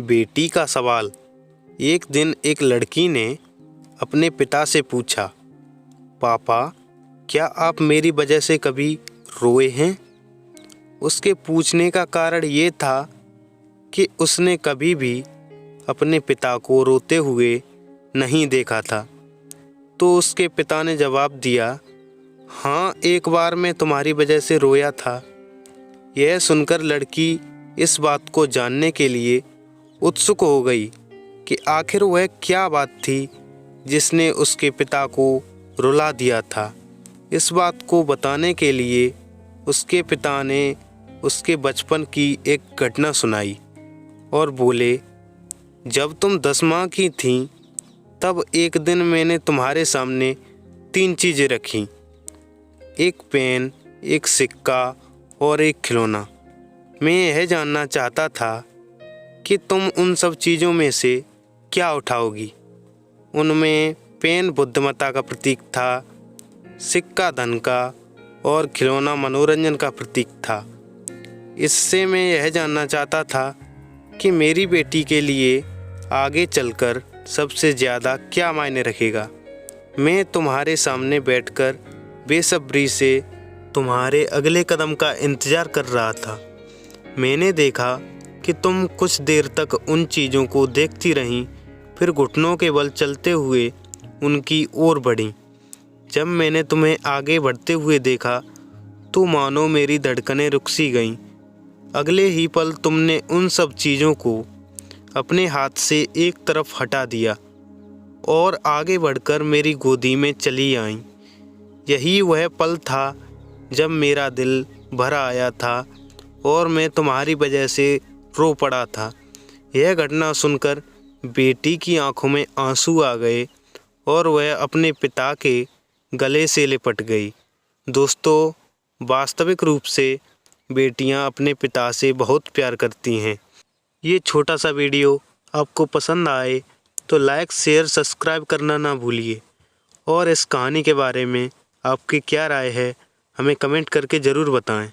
बेटी का सवाल। एक दिन एक लड़की ने अपने पिता से पूछा, पापा, क्या आप मेरी वजह से कभी रोए हैं? उसके पूछने का कारण ये था कि उसने कभी भी अपने पिता को रोते हुए नहीं देखा था। तो उसके पिता ने जवाब दिया, हाँ, एक बार मैं तुम्हारी वजह से रोया था। यह सुनकर लड़की इस बात को जानने के लिए उत्सुक हो गई कि आखिर वह क्या बात थी जिसने उसके पिता को रुला दिया था। इस बात को बताने के लिए उसके पिता ने उसके बचपन की एक घटना सुनाई और बोले, जब तुम 10 माह की थीं तब एक दिन मैंने तुम्हारे सामने 3 चीज़ें रखीं, एक पेन, एक सिक्का और एक खिलौना। मैं यह जानना चाहता था कि तुम उन सब चीज़ों में से क्या उठाओगी। उनमें पेन बुद्धिमत्ता का प्रतीक था, सिक्का धन का और खिलौना मनोरंजन का प्रतीक था। इससे मैं यह जानना चाहता था कि मेरी बेटी के लिए आगे चलकर सबसे ज़्यादा क्या मायने रखेगा। मैं तुम्हारे सामने बैठकर बेसब्री से तुम्हारे अगले कदम का इंतज़ार कर रहा था। मैंने देखा कि तुम कुछ देर तक उन चीज़ों को देखती रहीं, फिर घुटनों के बल चलते हुए उनकी ओर बढ़ीं। जब मैंने तुम्हें आगे बढ़ते हुए देखा तो मानो मेरी धड़कनें रुक सी गईं। अगले ही पल तुमने उन सब चीज़ों को अपने हाथ से एक तरफ हटा दिया और आगे बढ़कर मेरी गोदी में चली आईं। यही वह पल था जब मेरा दिल भर आया था और मैं तुम्हारी वजह से रो पड़ा था। यह घटना सुनकर बेटी की आंखों में आंसू आ गए और वह अपने पिता के गले से लिपट गई। दोस्तों, वास्तविक रूप से बेटियां अपने पिता से बहुत प्यार करती हैं। ये छोटा सा वीडियो आपको पसंद आए तो लाइक, शेयर, सब्सक्राइब करना ना भूलिए और इस कहानी के बारे में आपकी क्या राय है हमें कमेंट करके ज़रूर बताएं।